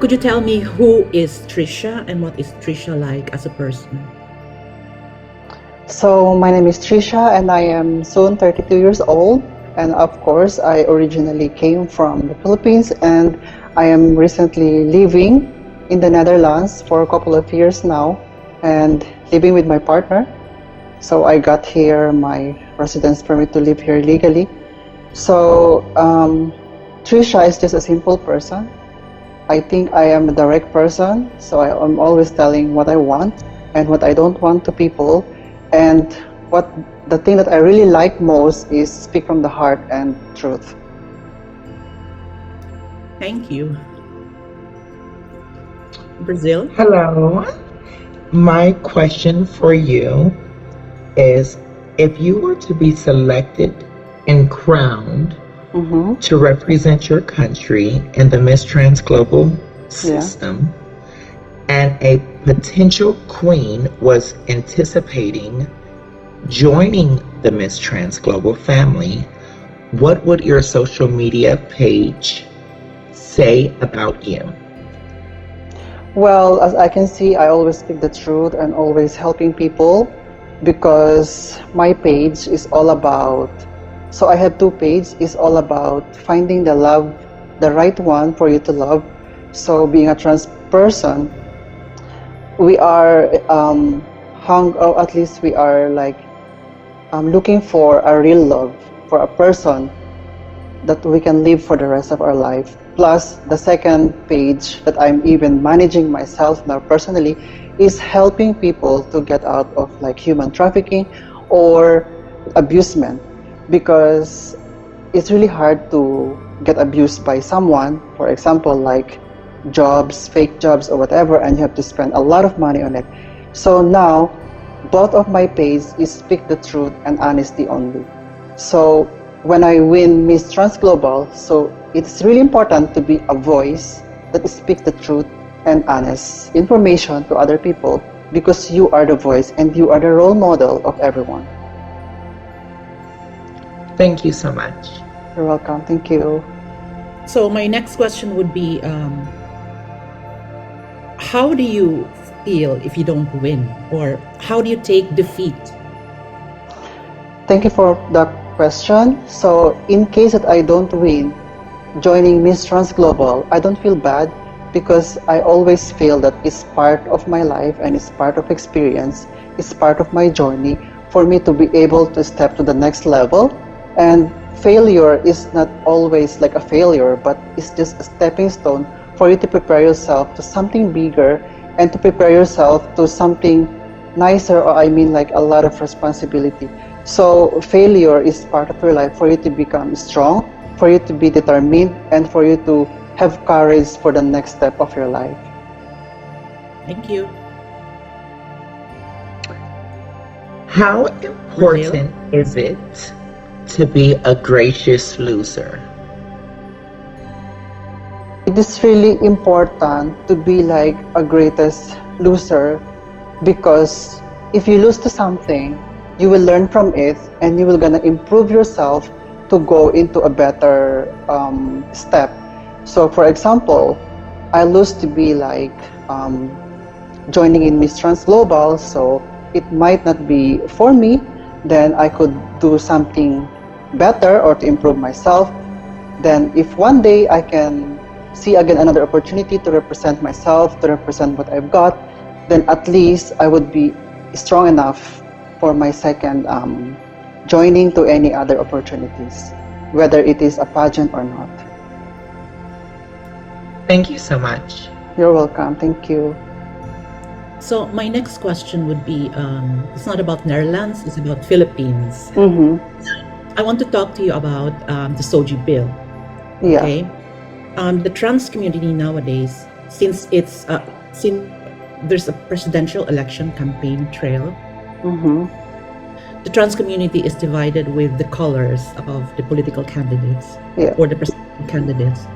Could you tell me who is Trisha and what is Trisha like as a person? So my name is Trisha and I am soon 32 years old. And of course, I originally came from the Philippines and I am recently living in the Netherlands for a couple of years now and living with my partner. So I got here my residence permit to live here legally. So Trisha is just a simple person. I think I am a direct person, so I'm always telling what I want and what I don't want to people. And what the thing that I really like most is speak from the heart and truth. Thank you. Brazil? Hello. My question for you is, if you were to be selected and crowned to represent your country in the Miss Trans Global system, and a potential queen was anticipating joining the Miss Trans Global family, what would your social media page say about you? Well, as I can see, I always speak the truth and always helping people because my page is all about, so I have two pages, is all about finding the love, the right one for you to love. So being a trans person, we are or at least we are like looking for a real love, for a person that we can live for the rest of our life. Plus, the second page that I'm even managing myself now personally is helping people to get out of like human trafficking or abusement, because it's really hard to get abused by someone, for example, like jobs, fake jobs or whatever, and you have to spend a lot of money on it. So now, both of my pages is speak the truth and honesty only. So when I win Miss Trans Global, so it's really important to be a voice that speaks the truth and honest information to other people, because you are the voice and you are the role model of everyone. Thank you so much. You're welcome. Thank you. So my next question would be, how do you feel if you don't win, or how do you take defeat? Thank you for the question. So in case that I don't win joining Miss Trans Global, I don't feel bad because I always feel that it's part of my life and it's part of experience, it's part of my journey for me to be able to step to the next level. And failure is not always like a failure, but it's just a stepping stone for you to prepare yourself to something bigger and to prepare yourself to something nicer, or I mean like a lot of responsibility. So failure is part of your life for you to become strong, for you to be determined, and for you to have courage for the next step of your life. Thank you. How important is it to be a gracious loser? It is really important to be like a greatest loser, because if you lose to something, you will learn from it and you will gonna improve yourself to go into a better step. So for example, I lose to be like joining in Miss Trans Global, so it might not be for me, then I could do something better or to improve myself. Then if one day I can see again another opportunity to represent myself, to represent what I've got, then at least I would be strong enough for my second joining to any other opportunities, whether it is a pageant or not. Thank you so much. You're welcome. Thank you. So my next question would be, it's not about Netherlands, it's about Philippines. I want to talk to you about the SOGI bill. Yeah. Okay. The trans community nowadays, since it's since there's a presidential election campaign trail, the trans community is divided with the colors of the political candidates or the presidential candidates.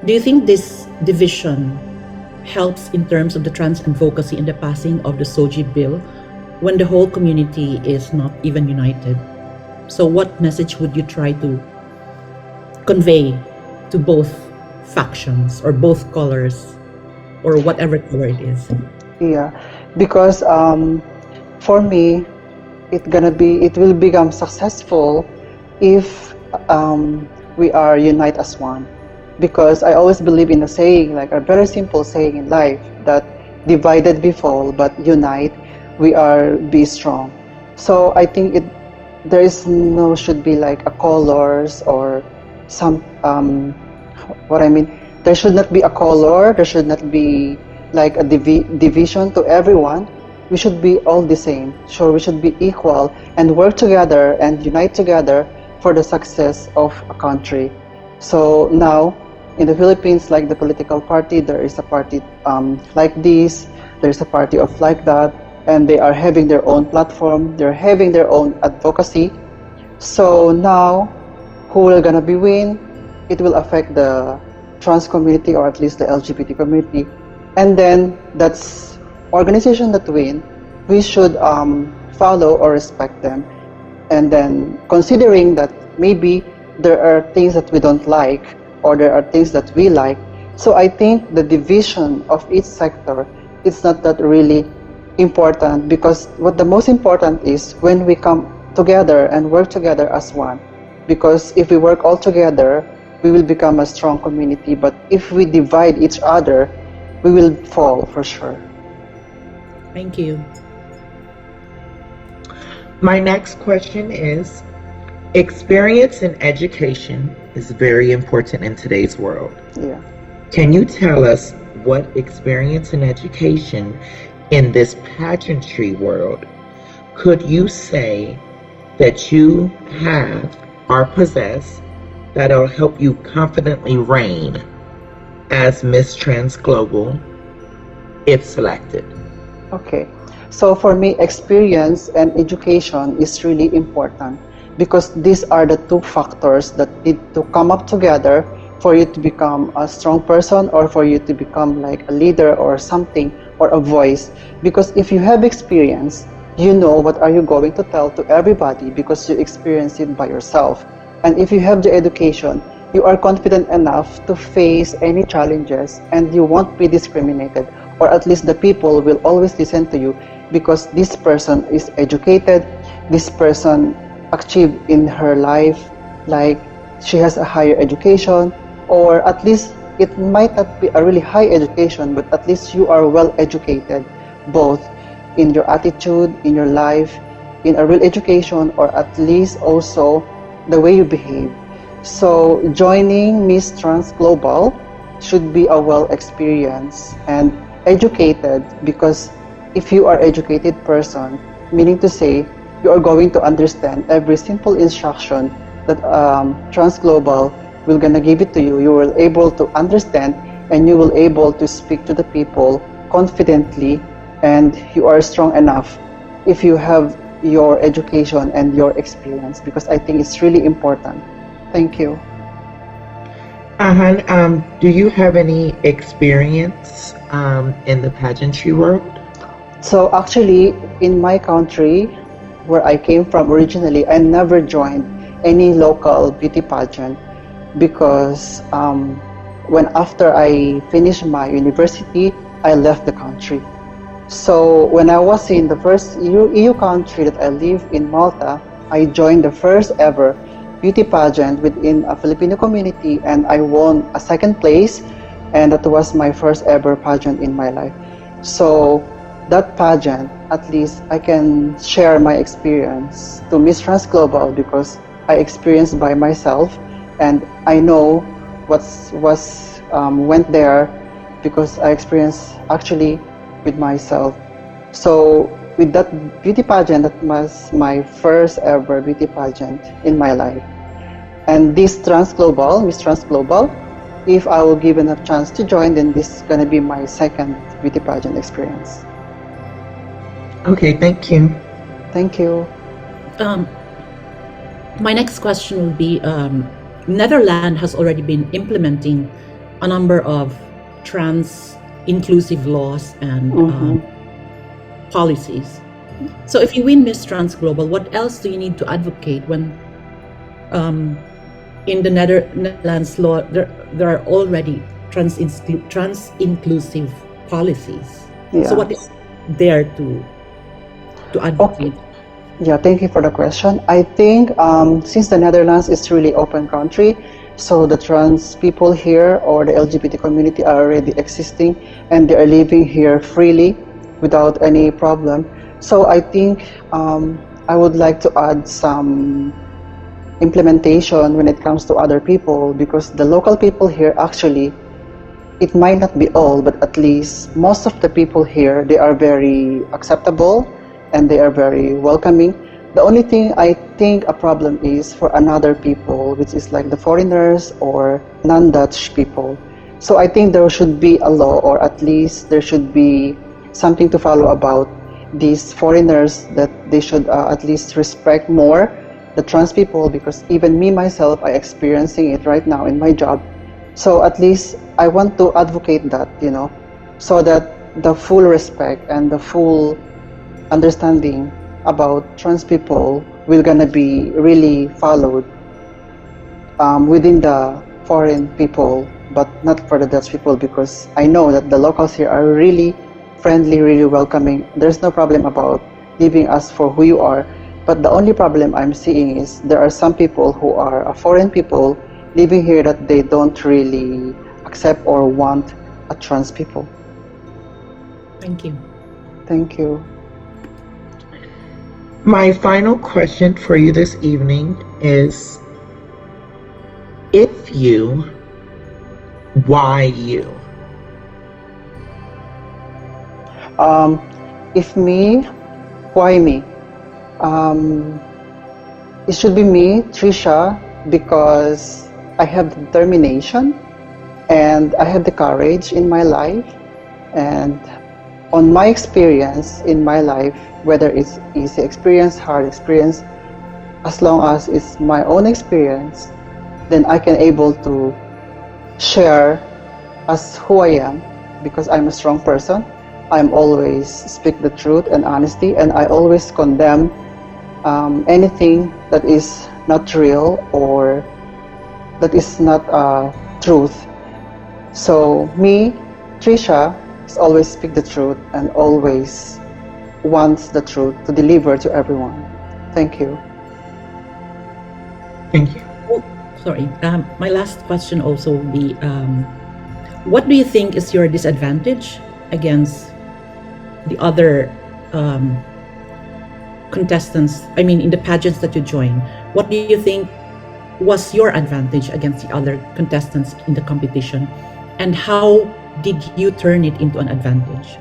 Do you think this division helps in terms of the trans advocacy and the passing of the SOGI bill when the whole community is not even united? So what message would you try to convey to both factions or both colors or whatever color it is? Yeah, because for me, it will become successful if we are unite as one. Because I always believe in a saying, like a very simple saying in life, that divided we fall, but unite we are be strong. So I think there is no should be like a colors or some what I mean. There should not be a color. There should not be like a division to everyone. We should be all the same. So we should be equal and work together and unite together for the success of a country. So now in the Philippines, like the political party, there is a party like this, there is a party of like that, and they are having their own platform, they're having their own advocacy. So now, who will gonna be win? It will affect the trans community or at least the LGBT community. And then that's organization that win, we should follow or respect them. And then considering that maybe there are things that we don't like or there are things that we like, so I think the division of each sector is not that really important, because what the most important is when we come together and work together as one. Because if we work all together, we will become a strong community. But if we divide each other, we will fall for sure. Thank you. My next question is, experience in education is very important in today's world. Yeah. Can you tell us what experience in education in this pageantry world could you say that you have or possess that'll help you confidently reign as Miss Trans Global if selected? Okay. So for me, experience and education is really important, because these are the two factors that need to come up together for you to become a strong person or for you to become like a leader or something or a voice. Because if you have experience, you know what are you going to tell to everybody because you experience it by yourself. And if you have the education, you are confident enough to face any challenges and you won't be discriminated, or at least the people will always listen to you because this person is educated, this person achieved in her life, like she has a higher education, or at least it might not be a really high education, but at least you are well educated, both in your attitude, in your life, in a real education, or at least also the way you behave. So joining Miss Trans Global should be a well experienced and educated, because if you are educated person, meaning to say you are going to understand every simple instruction that Trans Global will gonna give it to you. You will able to understand and you will able to speak to the people confidently, and you are strong enough if you have your education and your experience, because I think it's really important. Thank you. Ahan, do you have any experience in the pageantry world? So actually, in my country, where I came from originally, I never joined any local beauty pageant, because when after I finished my university, I left the country. So when I was in the first EU country that I live in, Malta, I joined the first ever beauty pageant within a Filipino community, and I won a second place, and that was my first ever pageant in my life. So that pageant, at least I can share my experience to Miss Trans Global, because I experienced by myself and I know what's went there, because I experienced actually with myself. So with that beauty pageant, that was my first ever beauty pageant in my life. And this Trans Global, Miss Trans Global, if I will given a chance to join, then this is gonna be my second beauty pageant experience. Okay, thank you. Thank you. My next question will be, Netherlands has already been implementing a number of trans inclusive laws and policies. So if you win Miss Trans Global, what else do you need to advocate when in the Netherlands law, there are already trans-inclusive policies. Yeah. So what is there to advocate? Okay. Yeah, thank you for the question. I think since the Netherlands is really open country, so the trans people here or the LGBT community are already existing and they are living here freely without any problem. So I think I would like to add some implementation when it comes to other people, because the local people here actually, it might not be all, but at least most of the people here, they are very acceptable and they are very welcoming. The only thing I think a problem is for another people, which is like the foreigners or non-Dutch people. So I think there should be a law, or at least there should be something to follow about these foreigners, that they should at least respect more the trans people, because even me myself, I experiencing it right now in my job. So at least I want to advocate that, so that the full respect and the full understanding about trans people will gonna be really followed within the foreign people, but not for the Dutch people, because I know that the locals here are really friendly, really welcoming. There's no problem about leaving us for who you are. But the only problem I'm seeing is there are some people who are foreign people living here that they don't really accept or want a trans people. Thank you. Thank you. My final question for you this evening is, if you, why you? If me, why me? It should be me, Trisha, because I have the determination and I have the courage in my life, and on my experience in my life, whether it's easy experience, hard experience, as long as it's my own experience, then I can able to share as who I am, because I'm a strong person. I'm always speak the truth and honesty, and I always condemn anything that is not real or that is not truth. So me, Trisha, is always speak the truth and always wants the truth to deliver to everyone. Thank you. Thank you. Oh, sorry. My last question also will be, what do you think is your disadvantage against the other contestants? I mean, in the pageants that you join, what do you think was your advantage against the other contestants in the competition, and how did you turn it into an advantage?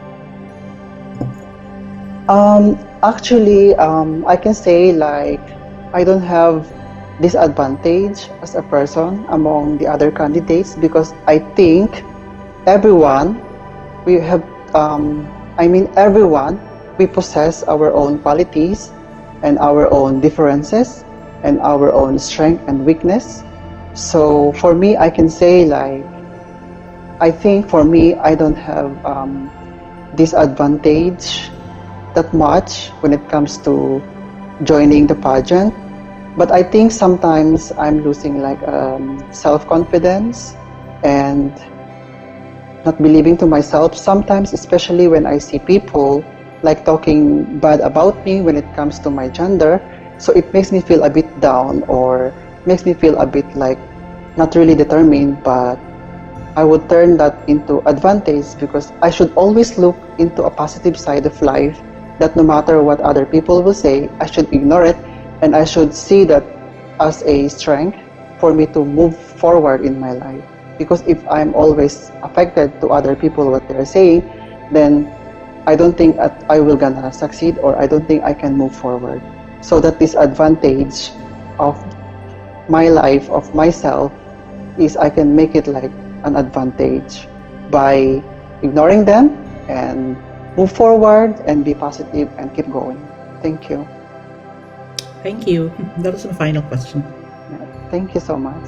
Actually, I can say like I don't have disadvantage as a person among the other candidates, because I think everyone, we have, everyone, we possess our own qualities and our own differences and our own strength and weakness. So for me, I can say like, I think for me, I don't have disadvantage that much when it comes to joining the pageant. But I think sometimes I'm losing like self-confidence and not believing to myself sometimes, especially when I see people like talking bad about me when it comes to my gender. So it makes me feel a bit down, or makes me feel a bit like not really determined, but I would turn that into advantage, because I should always look into a positive side of life, that no matter what other people will say, I should ignore it, and I should see that as a strength for me to move forward in my life. Because if I'm always affected to other people what they're saying, then I don't think I will gonna succeed, or I don't think I can move forward. So that this advantage of my life, of myself, is I can make it like an advantage by ignoring them and move forward and be positive and keep going. Thank you. Thank you. That was my final question. Yeah, thank you so much.